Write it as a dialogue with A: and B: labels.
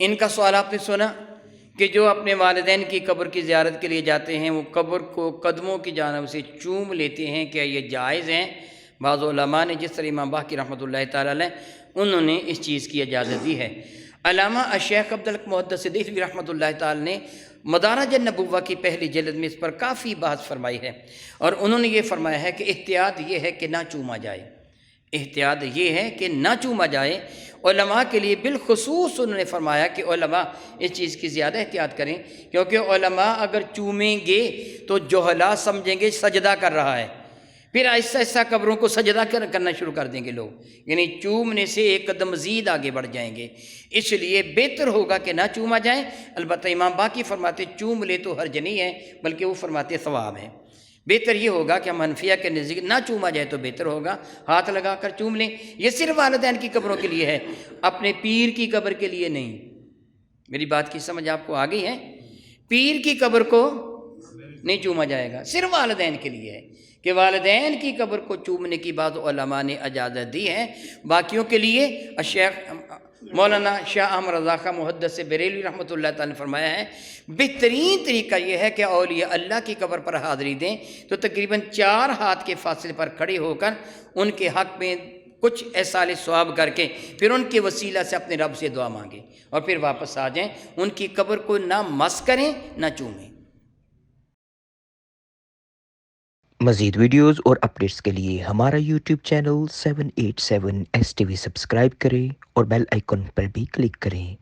A: ان کا سوال آپ نے سنا کہ جو اپنے والدین کی قبر کی زیارت کے لیے جاتے ہیں وہ قبر کو قدموں کی جانب سے چوم لیتے ہیں، کیا یہ جائز ہیں؟ بعض علماء نے، جس طرح امام باقی رحمۃ اللہ تعالی علیہ، انہوں نے اس چیز کی اجازت دی ہے۔ علامہ الشیخ عبدالحق محدث دہلوی رحمۃ اللہ تعالی نے مدارج النبوہ کی پہلی جلد میں اس پر کافی بحث فرمائی ہے، اور انہوں نے یہ فرمایا ہے کہ احتیاط یہ ہے کہ نہ چوما جائے، احتیاط یہ ہے کہ نہ چوما جائے۔ علماء کے لیے بالخصوص انہوں نے فرمایا کہ علماء اس چیز کی زیادہ احتیاط کریں، کیونکہ علماء اگر چومیں گے تو جہلاء سمجھیں گے سجدہ کر رہا ہے، پھر آہستہ آہستہ قبروں کو سجدہ کرنا شروع کر دیں گے لوگ، یعنی چومنے سے ایک قدم مزید آگے بڑھ جائیں گے۔ اس لیے بہتر ہوگا کہ نہ چوما جائے۔ البتہ امام باقی فرماتے چوم لے تو حرج نہیں ہے، بلکہ وہ فرماتے ثواب ہے۔ بہتر یہ ہوگا کہ ہم حنفیہ کے نزدیک نہ چوما جائے تو بہتر ہوگا، ہاتھ لگا کر چوم لیں۔ یہ صرف والدین کی قبروں کے لیے ہے، اپنے پیر کی قبر کے لیے نہیں۔ میری بات کی سمجھ آپ کو آ گئی ہے؟ پیر کی قبر کو نہیں چوما جائے گا، صرف والدین کے لیے ہے کہ والدین کی قبر کو چومنے کی بعض علماء نے اجازت دی ہے۔ باقیوں کے لیے الشیخ مولانا شاہ احمد رضا خان محدث بریلوی رحمۃ اللہ تعالی نے فرمایا ہے بہترین طریقہ یہ ہے کہ اولیاء اللہ کی قبر پر حاضری دیں تو تقریباً 4 ہاتھ کے فاصلے پر کھڑے ہو کر ان کے حق میں کچھ ایصال ثواب کر کے پھر ان کے وسیلہ سے اپنے رب سے دعا مانگیں اور پھر واپس آ جائیں۔ ان کی قبر کو نہ مس کریں نہ چومیں۔
B: مزید ویڈیوز اور اپڈیٹس کے لیے ہمارا یوٹیوب چینل 787 STV سبسکرائب کریں اور بیل آئیکن پر بھی کلک کریں۔